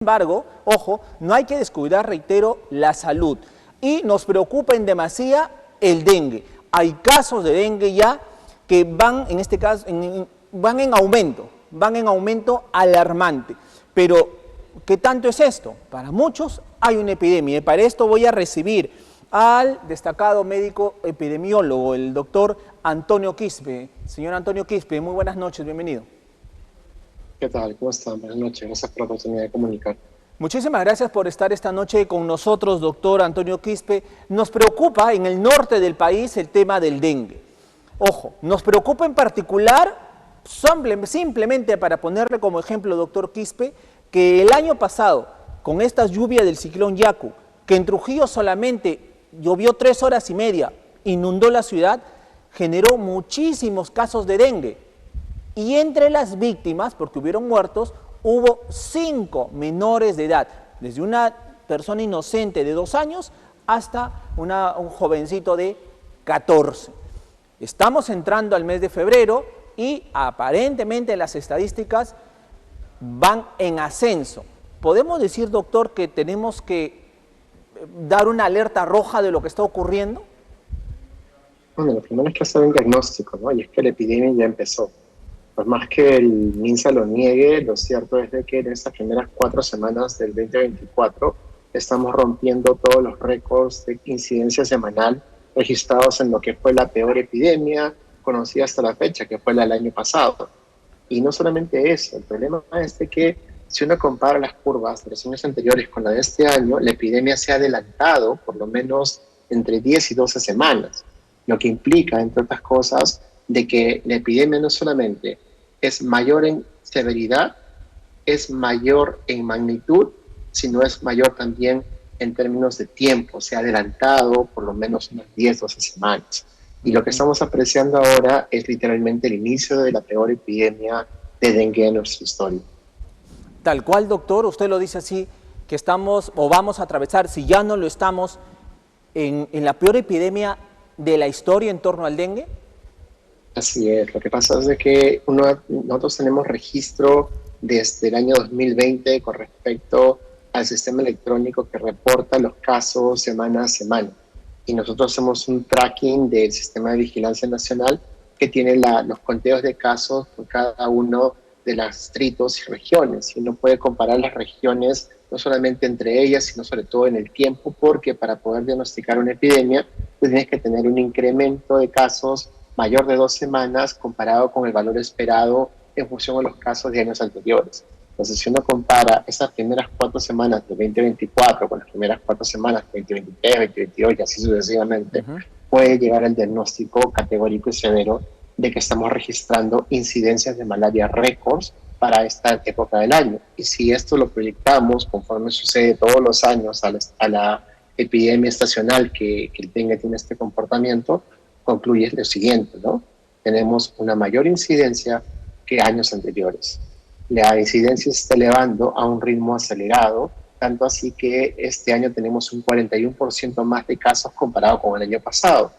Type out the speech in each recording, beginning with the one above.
embargo, ojo, no hay que descuidar, reitero, la salud. Y nos preocupa en demasía el dengue. Hay casos de dengue ya que van, en este caso, van en aumento alarmante. Pero, ¿qué tanto es esto? Para muchos hay una epidemia. Y para esto voy a recibir al destacado médico epidemiólogo, el doctor Antonio Quispe. Señor Antonio Quispe, muy buenas noches, bienvenido. ¿Qué tal? ¿Cómo están? Buenas noches. Gracias por la oportunidad de comunicar. Muchísimas gracias por estar esta noche con nosotros, doctor Antonio Quispe. Nos preocupa en el norte del país el tema del dengue. Ojo, nos preocupa en particular, simplemente para ponerle como ejemplo, doctor Quispe, que el año pasado, con estas lluvias del ciclón Yaku, que en Trujillo solamente llovió 3 horas y media, inundó la ciudad, generó muchísimos casos de dengue. Y entre las víctimas, porque hubieron muertos, hubo 5 menores de edad, desde una persona inocente de 2 años hasta un jovencito de 14. Estamos entrando al mes de febrero y aparentemente las estadísticas van en ascenso. ¿Podemos decir, doctor, que tenemos que dar una alerta roja de lo que está ocurriendo? Bueno, lo primero es que hacer un diagnóstico, ¿no? Y es que la epidemia ya empezó. Por más que el MINSA lo niegue, lo cierto es de que en estas primeras 4 semanas del 2024 estamos rompiendo todos los récords de incidencia semanal registrados en lo que fue la peor epidemia conocida hasta la fecha, que fue la del año pasado. Y no solamente eso, el problema es de que si uno compara las curvas de los años anteriores con la de este año, la epidemia se ha adelantado por lo menos entre 10 y 12 semanas, lo que implica, entre otras cosas, de que la epidemia no solamente es mayor en severidad, es mayor en magnitud, sino es mayor también en términos de tiempo, se ha adelantado por lo menos unas 10, 12 semanas. Y lo que estamos apreciando ahora es literalmente el inicio de la peor epidemia de dengue en nuestra historia. Tal cual, doctor, usted lo dice así, que estamos o vamos a atravesar, si ya no lo estamos, en la peor epidemia de la historia en torno al dengue. Así es, lo que pasa es de que nosotros tenemos registro desde el año 2020 con respecto al sistema electrónico que reporta los casos semana a semana. Y nosotros hacemos un tracking del sistema de vigilancia nacional que tiene los conteos de casos por cada uno de los distritos y regiones. Y uno puede comparar las regiones no solamente entre ellas, sino sobre todo en el tiempo, porque para poder diagnosticar una epidemia, pues tienes que tener un incremento de casos mayor de 2 semanas comparado con el valor esperado en función de los casos de años anteriores. Entonces, si uno compara esas primeras 4 semanas de 2024 con las primeras 4 semanas de 2023, 2022 y así sucesivamente, puede llegar al diagnóstico categórico y severo de que estamos registrando incidencias de malaria récords para esta época del año. Y si esto lo proyectamos, conforme sucede todos los años a la epidemia estacional que el dengue tiene este comportamiento, concluye lo siguiente, ¿no? Tenemos una mayor incidencia que años anteriores. La incidencia se está elevando a un ritmo acelerado, tanto así que este año tenemos un 41% más de casos comparado con el año pasado.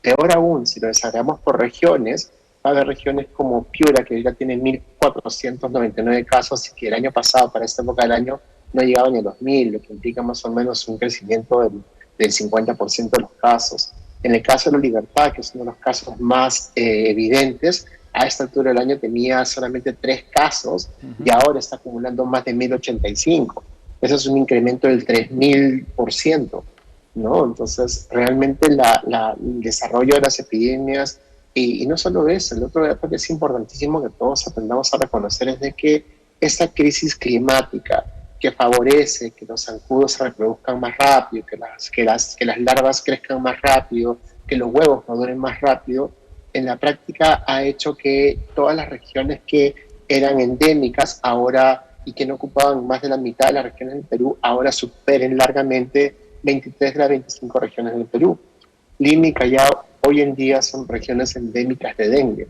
Peor aún, si lo desagregamos por regiones, va a haber regiones como Piura, que ya tiene 1.499 casos, y que el año pasado, para esta época del año, no llegaban ni a los 1.000, lo que implica más o menos un crecimiento del 50% de los casos. En el caso de La Libertad, que es uno de los casos más evidentes, a esta altura del año tenía solamente 3 casos y ahora está acumulando más de 1.085. Eso es un incremento del 3.000%, ¿no? Entonces, realmente el desarrollo de las epidemias, y no solo eso, el otro dato que es importantísimo que todos aprendamos a reconocer es de que esta crisis climática que favorece que los zancudos se reproduzcan más rápido, que las larvas crezcan más rápido, que los huevos maduren más rápido, en la práctica ha hecho que todas las regiones que eran endémicas ahora y que no ocupaban más de la mitad de las regiones del Perú, ahora superen largamente 23 de las 25 regiones del Perú. Lima y Callao hoy en día son regiones endémicas de dengue,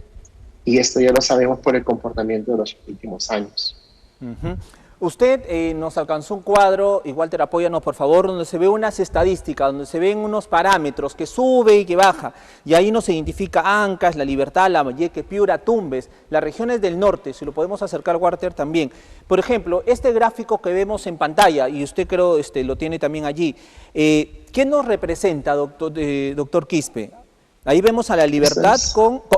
y esto ya lo sabemos por el comportamiento de los últimos años. Usted nos alcanzó un cuadro, y Walter, apóyanos por favor, donde se ve unas estadísticas, donde se ven unos parámetros que sube y que baja, y ahí nos identifica Ancash, La Libertad, Lambayeque, Piura, Tumbes, las regiones del norte, si lo podemos acercar, Walter, también. Por ejemplo, este gráfico que vemos en pantalla, y usted creo lo tiene también allí, ¿qué nos representa, doctor Quispe? Ahí vemos a La Libertad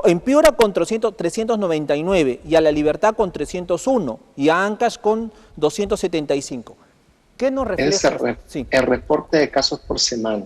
en Piura con 399 y a La Libertad con 301 y a Ancash con 275. ¿Qué nos refleja? El reporte de casos por semana.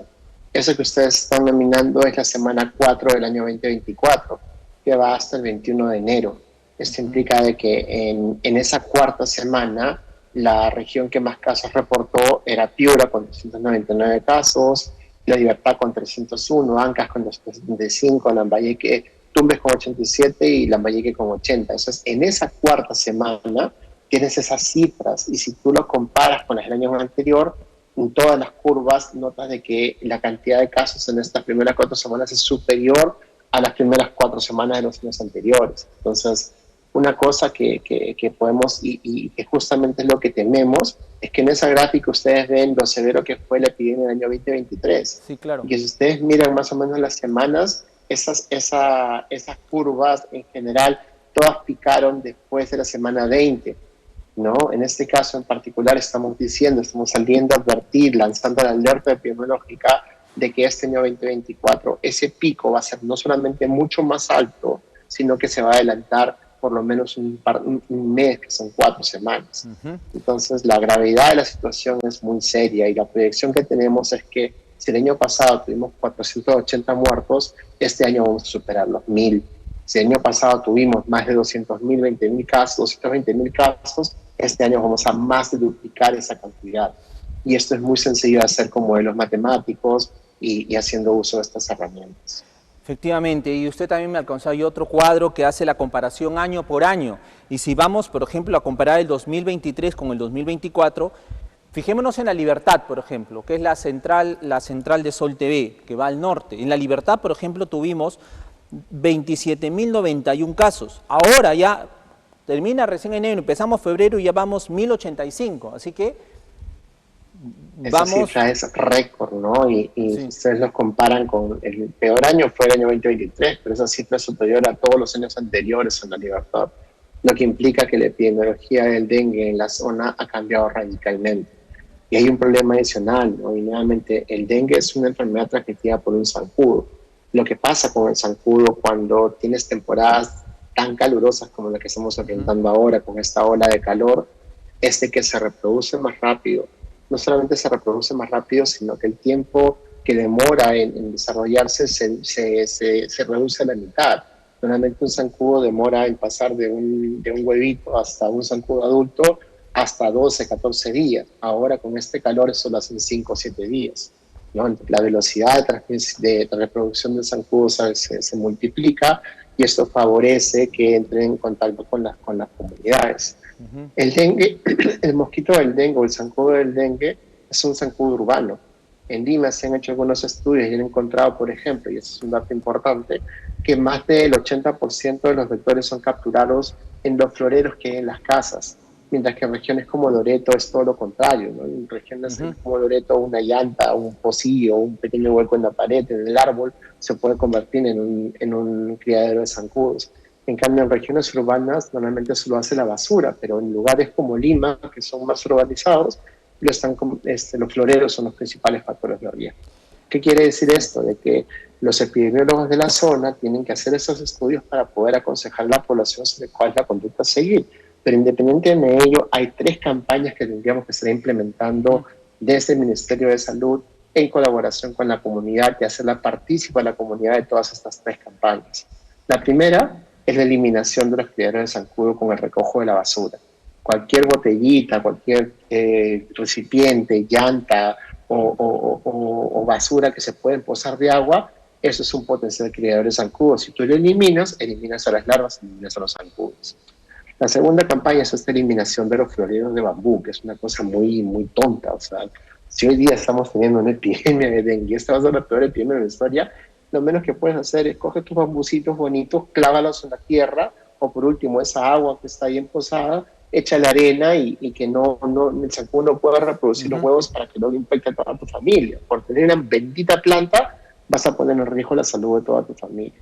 Eso que ustedes están nominando es la semana 4 del año 2024, que va hasta el 21 de enero. Esto implica de que en esa cuarta semana la región que más casos reportó era Piura con 299 casos, La Libertad con 301, Ancash con 275, Lambayeque, Tumbes con 87 y Lambayeque con 80. Entonces, en esa cuarta semana tienes esas cifras y si tú lo comparas con las del año anterior, en todas las curvas notas de que la cantidad de casos en estas primeras 4 semanas es superior a las primeras 4 semanas de los años anteriores. Entonces, una cosa que podemos y que justamente es lo que tememos es que en esa gráfica ustedes ven lo severo que fue la epidemia en el año 2023. Sí, claro. Y si ustedes miran más o menos las semanas, esas curvas en general todas picaron después de la semana 20, ¿no? En este caso en particular estamos saliendo a advertir, lanzando la alerta epidemiológica de que este año 2024 ese pico va a ser no solamente mucho más alto, sino que se va a adelantar por lo menos un mes, que son 4 semanas. Entonces, la gravedad de la situación es muy seria y la proyección que tenemos es que si el año pasado tuvimos 480 muertos, este año vamos a superar los 1000. Si el año pasado tuvimos más de 200.000, 20.000 casos, 220.000 casos, este año vamos a más de duplicar esa cantidad. Y esto es muy sencillo de hacer con modelos matemáticos y haciendo uso de estas herramientas. Efectivamente, y usted también me alcanzó ahí otro cuadro que hace la comparación año por año. Y si vamos, por ejemplo, a comparar el 2023 con el 2024, fijémonos en La Libertad, por ejemplo, que es la central de Sol TV, que va al norte. En La Libertad, por ejemplo, tuvimos 27.091 casos. Ahora ya termina recién enero, empezamos febrero y ya vamos 1.085. Así que esa cifra es récord, ¿no? Y sí, si ustedes los comparan con el peor año fue el año 2023, pero esa cifra es superior a todos los años anteriores en La Libertad, lo que implica que la epidemiología del dengue en la zona ha cambiado radicalmente. Y hay un problema adicional, ¿no? Y nuevamente, el dengue es una enfermedad transmitida por un zancudo. Lo que pasa con el zancudo cuando tienes temporadas tan calurosas como la que estamos enfrentando ahora, con esta ola de calor, es de que se reproduce más rápido. No solamente se reproduce más rápido, sino que el tiempo que demora en desarrollarse se reduce a la mitad. Normalmente un zancudo demora en pasar de un huevito hasta un zancudo adulto hasta 12, 14 días. Ahora con este calor eso lo hacen 5 o 7 días, ¿no? La velocidad de reproducción del zancudo se multiplica y esto favorece que entren en contacto con las comunidades. El dengue, el mosquito del dengue o el zancudo del dengue es un zancudo urbano. En Lima se han hecho algunos estudios y han encontrado, por ejemplo, y eso es un dato importante, que más del 80% de los vectores son capturados en los floreros que hay en las casas, mientras que en regiones como Loreto es todo lo contrario, ¿no? En regiones como Loreto una llanta, un pocillo, un pequeño hueco en la pared, en el árbol, se puede convertir en un criadero de zancudos. En cambio, en regiones urbanas normalmente se lo hace la basura, pero en lugares como Lima, que son más urbanizados, los floreros son los principales factores de riesgo. ¿Qué quiere decir esto? De que los epidemiólogos de la zona tienen que hacer esos estudios para poder aconsejar a la población sobre cuál es la conducta a seguir. Pero independientemente de ello, hay 3 campañas que tendríamos que estar implementando desde el Ministerio de Salud en colaboración con la comunidad y hacerla partícipe a la comunidad de todas estas 3 campañas. La primera es la eliminación de los criaderos de zancudo con el recojo de la basura. Cualquier botellita, cualquier recipiente, llanta o basura que se pueda posar de agua, eso es un potencial criadero de zancudo. Si tú lo eliminas a las larvas, eliminas a los zancudos. La segunda campaña es esta eliminación de los floreros de bambú, que es una cosa muy, muy tonta. O sea, si hoy día estamos teniendo una epidemia de dengue, esta va a ser la peor epidemia de la historia, lo menos que puedes hacer es coger tus bambucitos bonitos, clávalos en la tierra, o por último esa agua que está bien posada, echa la arena y que el zancudo no pueda reproducir los huevos para que no le infecte a toda tu familia. Por tener una bendita planta vas a poner en riesgo la salud de toda tu familia.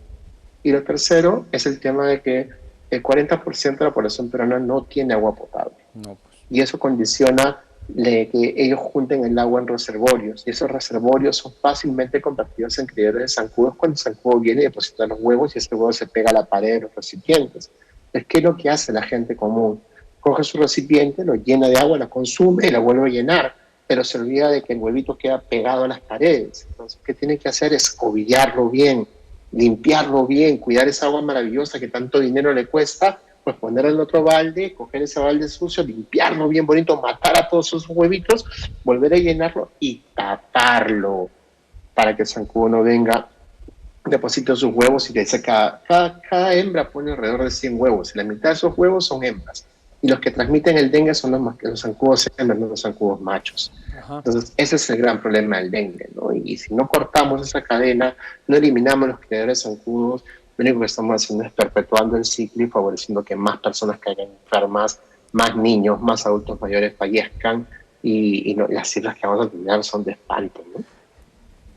Y lo tercero es el tema de que el 40% de la población peruana no tiene agua potable. No, pues. Y eso condiciona que ellos junten el agua en reservorios. Y esos reservorios son fácilmente convertidos en criaderos de zancudos cuando el zancudo viene y deposita los huevos y ese huevo se pega a la pared de los recipientes. ¿Qué es lo que hace la gente común? Coge su recipiente, lo llena de agua, la consume y la vuelve a llenar, pero se olvida de que el huevito queda pegado a las paredes. Entonces, ¿qué tiene que hacer? Es cobillarlo bien, limpiarlo bien, cuidar esa agua maravillosa que tanto dinero le cuesta, pues ponerla en otro balde, coger ese balde sucio, limpiarlo bien bonito, matar a todos esos huevitos, volver a llenarlo y taparlo para que el zancudo no venga, deposite sus huevos y que cada hembra pone alrededor de 100 huevos y la mitad de esos huevos son hembras. Y los que transmiten el dengue son los zancudos hembras, no los zancudos machos. Ajá. Entonces, ese es el gran problema del dengue, ¿no? Y si no cortamos esa cadena, no eliminamos los criadores de zancudos, lo único que estamos haciendo es perpetuando el ciclo y favoreciendo que más personas caigan enfermas, más niños, más adultos mayores fallezcan y las cifras que vamos a tener son de espanto, ¿no?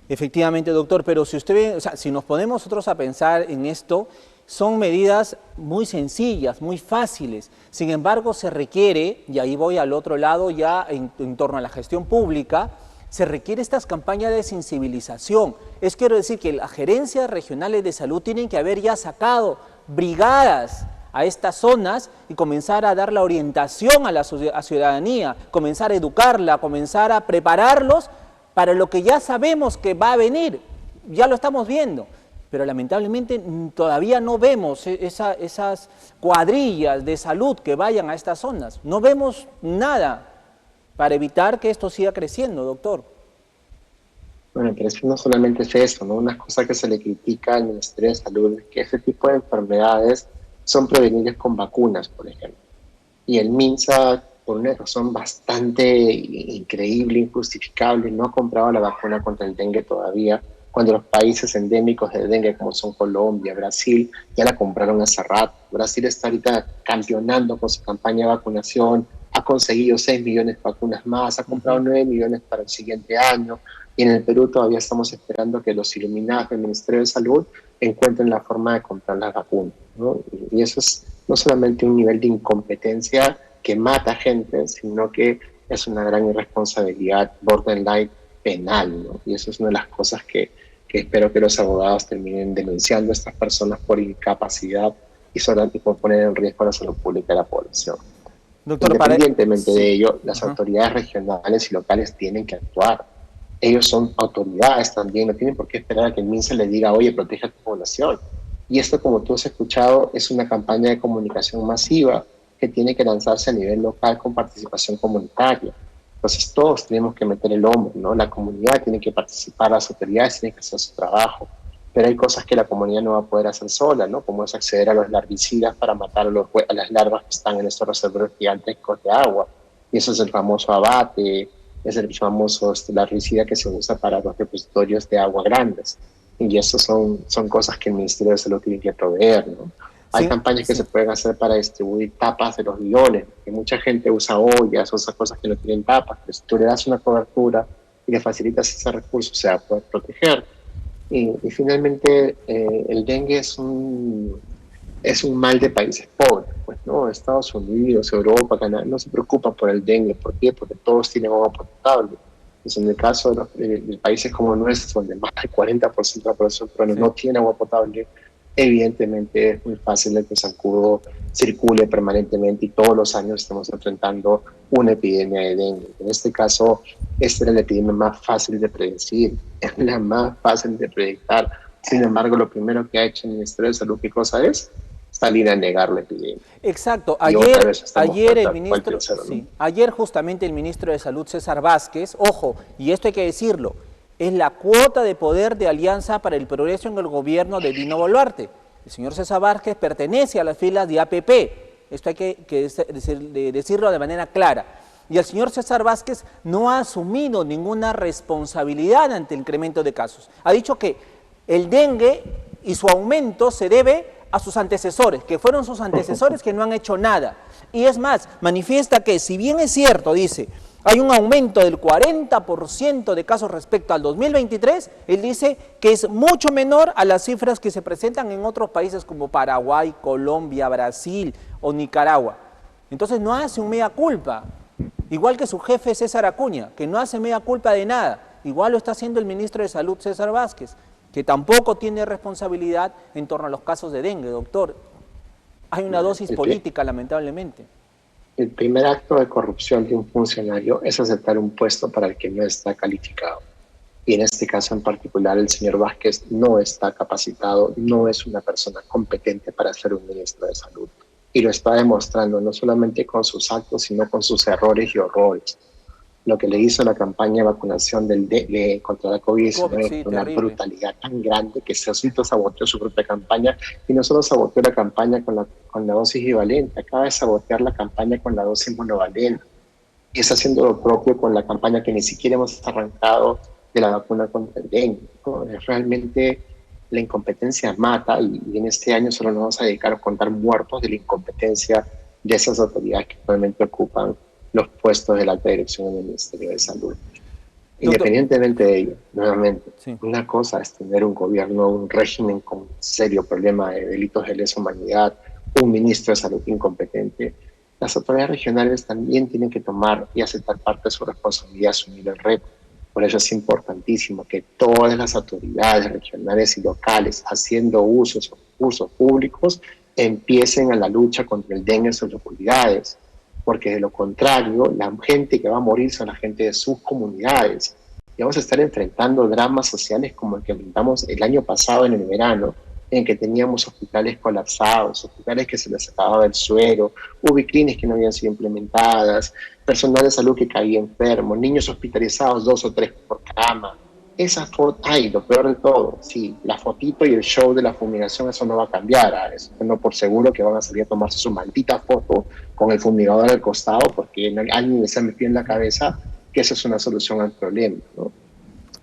Efectivamente, doctor, pero si usted ve, o sea, si nos ponemos nosotros a pensar en esto, son medidas muy sencillas, muy fáciles. Sin embargo, se requiere, y ahí voy al otro lado ya en torno a la gestión pública, se requiere estas campañas de sensibilización. Quiero decir que las gerencias regionales de salud tienen que haber ya sacado brigadas a estas zonas y comenzar a dar la orientación a la ciudadanía, comenzar a educarla, comenzar a prepararlos para lo que ya sabemos que va a venir. Ya lo estamos viendo, pero lamentablemente todavía no vemos esas cuadrillas de salud que vayan a estas zonas. No vemos nada para evitar que esto siga creciendo, doctor. Bueno, pero eso no solamente es eso, ¿no? Una cosa que se le critica al Ministerio de Salud es que ese tipo de enfermedades son prevenibles con vacunas, por ejemplo. Y el MINSA, por una razón bastante increíble, injustificable, no ha comprado la vacuna contra el dengue todavía, cuando los países endémicos de dengue, como son Colombia, Brasil, ya la compraron hace rato. Brasil está ahorita campeonando con su campaña de vacunación, ha conseguido 6 millones de vacunas más, ha comprado 9 millones para el siguiente año, y en el Perú todavía estamos esperando que los iluminados del Ministerio de Salud encuentren la forma de comprar las vacunas, ¿no? Y eso es no solamente un nivel de incompetencia que mata gente, sino que es una gran irresponsabilidad borderline penal, ¿no? Y eso es una de las cosas que espero que los abogados terminen denunciando a estas personas por incapacidad y solamente por poner en riesgo la salud pública de la población. Doctor, independientemente de ello, las autoridades regionales y locales tienen que actuar. Ellos son autoridades también, no tienen por qué esperar a que el MINSA les diga, oye, protege a tu población. Y esto, como tú has escuchado, es una campaña de comunicación masiva que tiene que lanzarse a nivel local con participación comunitaria. Entonces todos tenemos que meter el hombro, ¿no? La comunidad tiene que participar, las autoridades tienen que hacer su trabajo, pero hay cosas que la comunidad no va a poder hacer sola, ¿no? Como es acceder a los larvicidas para matar a las larvas que están en estos reservorios gigantescos de agua. Y eso es el famoso abate, es el famoso larvicida que se usa para los depositorios de agua grandes. Y eso son cosas que el Ministerio de Salud tiene que proveer, ¿no? Hay campañas que se pueden hacer para distribuir tapas de los bidones, que mucha gente usa ollas, usa cosas que no tienen tapas, pero si tú le das una cobertura y le facilitas ese recurso, se va a poder proteger. Y finalmente, el dengue es un mal de países pobres, pues, ¿no? Estados Unidos, Europa, Canadá, no se preocupan por el dengue. ¿Por qué? Porque todos tienen agua potable. Pues en el caso de países como nuestros, donde más del 40% de la población no tiene agua potable, evidentemente es muy fácil que el zancudo circule permanentemente y todos los años estamos enfrentando una epidemia de dengue. En este caso, esta era la epidemia más fácil de predecir, es la más fácil de predictar. Sin embargo, lo primero que ha hecho el Ministerio de Salud, ¿qué cosa es? Salir a negar la epidemia. Exacto. Ayer justamente el ministro de Salud, César Vázquez, ojo, y esto hay que decirlo, es la cuota de poder de Alianza para el Progreso en el gobierno de Dino Boluarte. El señor César Vázquez pertenece a las filas de APP, esto hay que decirlo de manera clara. Y el señor César Vázquez no ha asumido ninguna responsabilidad ante el incremento de casos. Ha dicho que el dengue y su aumento se debe a sus antecesores, que fueron sus antecesores que no han hecho nada. Y es más, manifiesta que si bien es cierto, dice, hay un aumento del 40% de casos respecto al 2023, él dice que es mucho menor a las cifras que se presentan en otros países como Paraguay, Colombia, Brasil o Nicaragua. Entonces no hace un mea culpa, igual que su jefe César Acuña, que no hace mea culpa de nada, igual lo está haciendo el ministro de Salud César Vázquez, que tampoco tiene responsabilidad en torno a los casos de dengue, doctor. Hay una dosis política, lamentablemente. El primer acto de corrupción de un funcionario es aceptar un puesto para el que no está calificado. Y en este caso en particular, el señor Vázquez no está capacitado, no es una persona competente para ser un ministro de Salud. Y lo está demostrando no solamente con sus actos, sino con sus errores y horrores. Lo que le hizo la campaña de vacunación contra la COVID-19 sí, fue una terrible. brutalidad tan grande que se saboteó su propia campaña, y no solo saboteó la campaña con la dosis bivalente, acaba de sabotear la campaña con la dosis monovalente, y está haciendo lo propio con la campaña que ni siquiera hemos arrancado de la vacuna contra el dengue, ¿no? Realmente la incompetencia mata, y en este año solo nos vamos a dedicar a contar muertos de la incompetencia de esas autoridades que actualmente ocupan los puestos de la alta dirección en el Ministerio de Salud. Independientemente de ello, nuevamente, Sí. una cosa es tener un gobierno, un régimen con un serio problema de delitos de lesa humanidad, un ministro de Salud incompetente. Las autoridades regionales también tienen que tomar y aceptar parte de su responsabilidad, asumir el reto. Por eso es importantísimo que todas las autoridades regionales y locales, haciendo usos públicos, empiecen a la lucha contra el dengue en sus localidades, porque de lo contrario, la gente que va a morir son la gente de sus comunidades. Y vamos a estar enfrentando dramas sociales como el que enfrentamos el año pasado en el verano, en que teníamos hospitales colapsados, hospitales que se les acababa el suero, ubiclines que no habían sido implementadas, personal de salud que caía enfermo, niños hospitalizados 2 o 3 por cama. Esa foto, ay, lo peor de todo, sí, la fotito y el show de la fumigación, eso no va a cambiar. Eso no, por seguro que van a salir a tomarse su maldita foto con el fumigador al costado, porque alguien les ha metido en la cabeza que eso es una solución al problema, ¿no?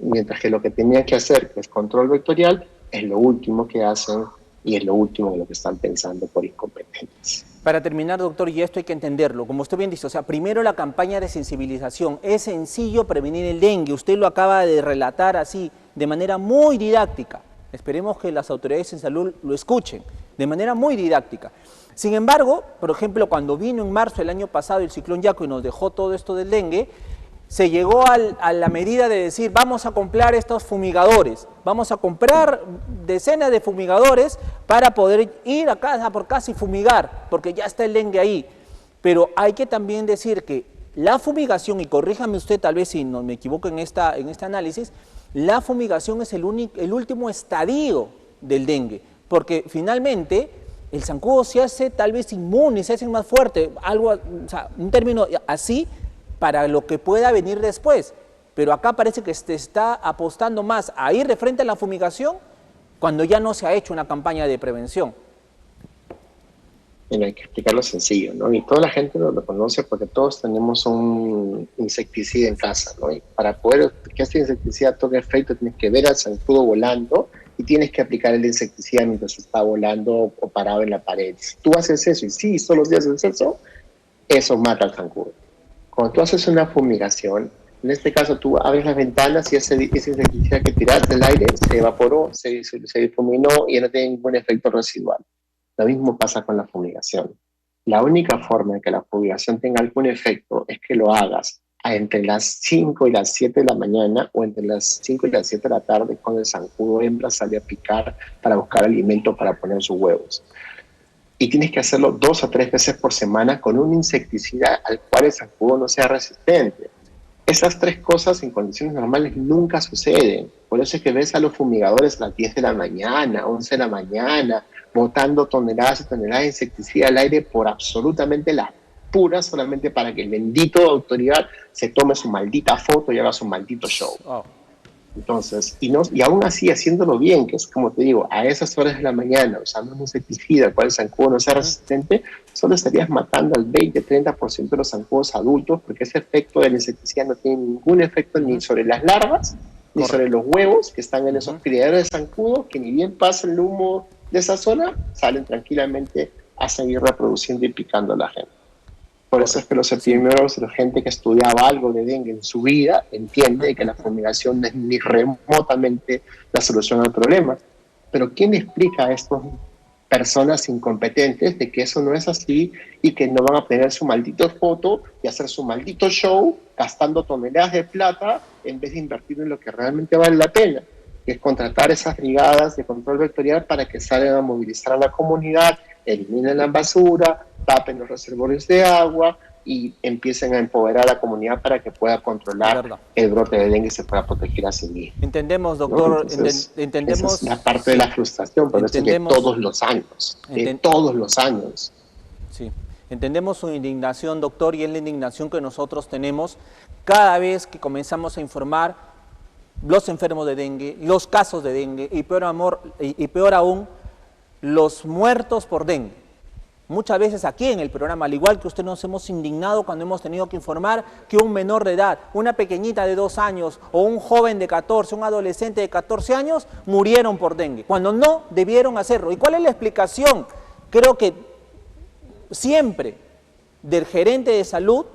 Mientras que lo que tenían que hacer, que es control vectorial, es lo último que hacen y es lo último de lo que están pensando por incompetentes. Para terminar, doctor, y esto hay que entenderlo, como usted bien dice, o sea, primero la campaña de sensibilización. Es sencillo prevenir el dengue, usted lo acaba de relatar así, de manera muy didáctica. Esperemos que las autoridades en salud lo escuchen, de manera muy didáctica. Sin embargo, por ejemplo, cuando vino en marzo del año pasado el ciclón Yaku y nos dejó todo esto del dengue, se llegó a la medida de decir, vamos a comprar estos fumigadores, vamos a comprar decenas de fumigadores para poder ir a casa por casa y fumigar, porque ya está el dengue ahí. Pero hay que también decir que la fumigación, y corríjame usted tal vez si no me equivoco en este análisis, la fumigación es el último estadio del dengue, porque finalmente el zancudo se hace tal vez inmune, se hace más fuerte, algo, o sea, un término así, para lo que pueda venir después. Pero acá parece que se está apostando más a ir de frente a la fumigación cuando ya no se ha hecho una campaña de prevención. Bueno, hay que explicarlo sencillo, ¿no? Y toda la gente lo conoce porque todos tenemos un insecticida en casa, ¿no? Y para poder que este insecticida toque efecto, tienes que ver al zancudo volando y tienes que aplicar el insecticida mientras está volando o parado en la pared. Si tú haces eso, y sí, todos los días haces eso mata al zancudo. Cuando tú haces una fumigación, en este caso tú abres las ventanas y ese insecticida que tiraste al aire se evaporó, se difuminó y ya no tiene ningún efecto residual. Lo mismo pasa con la fumigación. La única forma de que la fumigación tenga algún efecto es que lo hagas entre las 5 y las 7 de la mañana o entre las 5 y las 7 de la tarde, cuando el zancudo hembra sale a picar para buscar alimento para poner sus huevos. Y tienes que hacerlo 2 o 3 veces por semana con un insecticida al cual el zancudo no sea resistente. Esas 3 cosas en condiciones normales nunca suceden. Por eso es que ves a los fumigadores a las 10 de la mañana, 11 de la mañana, botando toneladas y toneladas de insecticida al aire por absolutamente las puras, solamente para que el bendito autoridad se tome su maldita foto y haga su maldito show. Oh. Entonces, y aún así haciéndolo bien, que es como te digo, a esas horas de la mañana, usando un insecticida al cual el zancudo no sea resistente, solo estarías matando al 20-30% de los zancudos adultos, porque ese efecto del insecticida no tiene ningún efecto ni sobre las larvas, ni sobre los huevos que están en esos criaderos de zancudos, que ni bien pasa el humo de esa zona, salen tranquilamente a seguir reproduciendo y picando a la gente. Por eso es que los epidemiólogos, la gente que estudiaba algo de dengue en su vida, entiende que la fumigación no es ni remotamente la solución al problema. Pero ¿quién explica a estas personas incompetentes de que eso no es así y que no van a poner su maldito foto y hacer su maldito show gastando toneladas de plata en vez de invertir en lo que realmente vale la pena, que es contratar esas brigadas de control vectorial para que salgan a movilizar a la comunidad, eliminen la basura, tapen los reservorios de agua y empiecen a empoderar a la comunidad para que pueda controlar el brote de dengue y se pueda proteger a sí mismo. Entendemos, doctor, ¿no? Entonces, entendemos. Esa es la parte de la frustración, pero es que todos los años. Sí, entendemos su indignación, doctor, y es la indignación que nosotros tenemos cada vez que comenzamos a informar los enfermos de dengue, los casos de dengue y peor aún, los muertos por dengue. Muchas veces aquí en el programa, al igual que usted, nos hemos indignado cuando hemos tenido que informar que un menor de edad, una pequeñita de 2 años o un joven de 14, un adolescente de 14 años, murieron por dengue, cuando no debieron hacerlo. ¿Y cuál es la explicación? Creo que siempre del gerente de salud,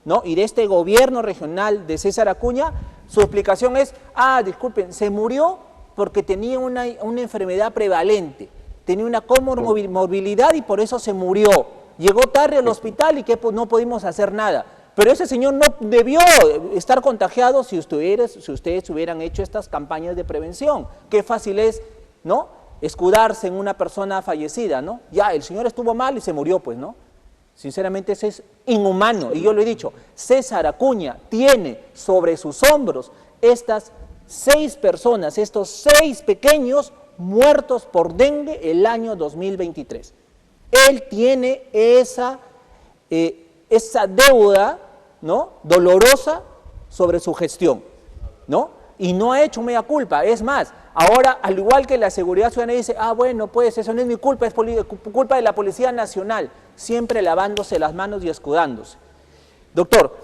¿no?, y de este gobierno regional de César Acuña, su explicación es, disculpen, se murió porque tenía una enfermedad prevalente. Tenía una comorbilidad y por eso se murió. Llegó tarde al hospital y que no pudimos hacer nada. Pero ese señor no debió estar contagiado si ustedes hubieran hecho estas campañas de prevención. Qué fácil es, ¿no?, escudarse en una persona fallecida, ¿no? Ya, el señor estuvo mal y se murió, pues, ¿no? Sinceramente, eso es inhumano. Y yo lo he dicho, César Acuña tiene sobre sus hombros estas 6 personas, estos 6 pequeños muertos por dengue el año 2023. Él tiene esa deuda, ¿no?, dolorosa sobre su gestión, ¿no? Y no ha hecho mea culpa. Es más, ahora, al igual que la seguridad ciudadana dice, bueno, pues eso no es mi culpa, es culpa de la Policía Nacional, siempre lavándose las manos y escudándose. Doctor,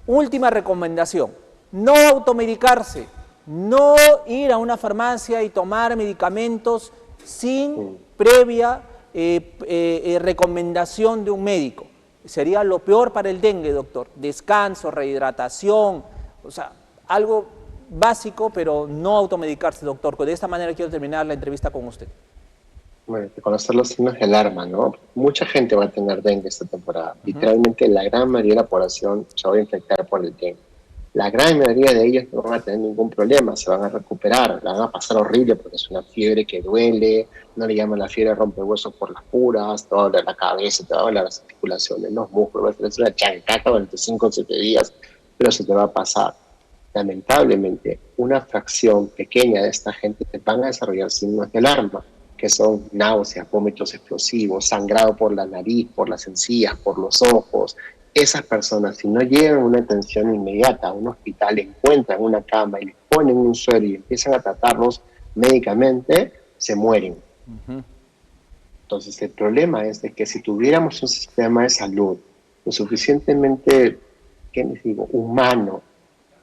última recomendación, no automedicarse. No ir a una farmacia y tomar medicamentos sin previa recomendación de un médico. Sería lo peor para el dengue, doctor. Descanso, rehidratación, o sea, algo básico, pero no automedicarse, doctor. De esta manera quiero terminar la entrevista con usted. Bueno, conocer los signos de alarma, ¿no? Mucha gente va a tener dengue esta temporada. Literalmente la gran mayoría de la población se va a infectar por el dengue. La gran mayoría de ellos no van a tener ningún problema, se van a recuperar, la van a pasar horrible porque es una fiebre que duele, no le llaman la fiebre rompehuesos por las puras, te va a doler la cabeza, te va a doler las articulaciones, los músculos, va a tener una chancaca durante 5 o 7 días, pero se te va a pasar. Lamentablemente, una fracción pequeña de esta gente van a desarrollar signos de alarma, que son náuseas, vómitos explosivos, sangrado por la nariz, por las encías, por los ojos. Esas personas, si no llevan una atención inmediata a un hospital, encuentran una cama y les ponen un suero y empiezan a tratarlos médicamente, se mueren. Entonces el problema es de que si tuviéramos un sistema de salud lo suficientemente, ¿qué les digo?, humano,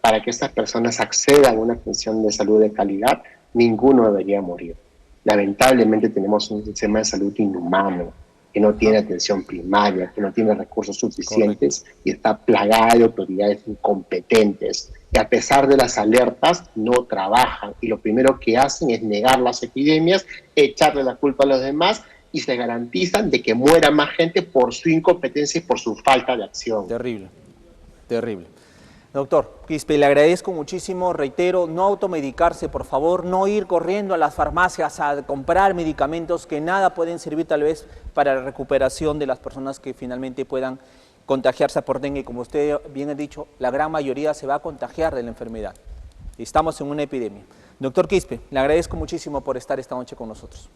para que estas personas accedan a una atención de salud de calidad, ninguno debería morir. Lamentablemente tenemos un sistema de salud inhumano, que no tiene atención primaria, que no tiene recursos suficientes. Correcto. Y está plagada de autoridades incompetentes, que a pesar de las alertas no trabajan y lo primero que hacen es negar las epidemias, echarle la culpa a los demás y se garantizan de que muera más gente por su incompetencia y por su falta de acción. Terrible, terrible. Doctor Quispe, le agradezco muchísimo, reitero, no automedicarse, por favor, no ir corriendo a las farmacias a comprar medicamentos que nada pueden servir tal vez para la recuperación de las personas que finalmente puedan contagiarse por dengue. Como usted bien ha dicho, la gran mayoría se va a contagiar de la enfermedad. Estamos en una epidemia. Doctor Quispe, le agradezco muchísimo por estar esta noche con nosotros.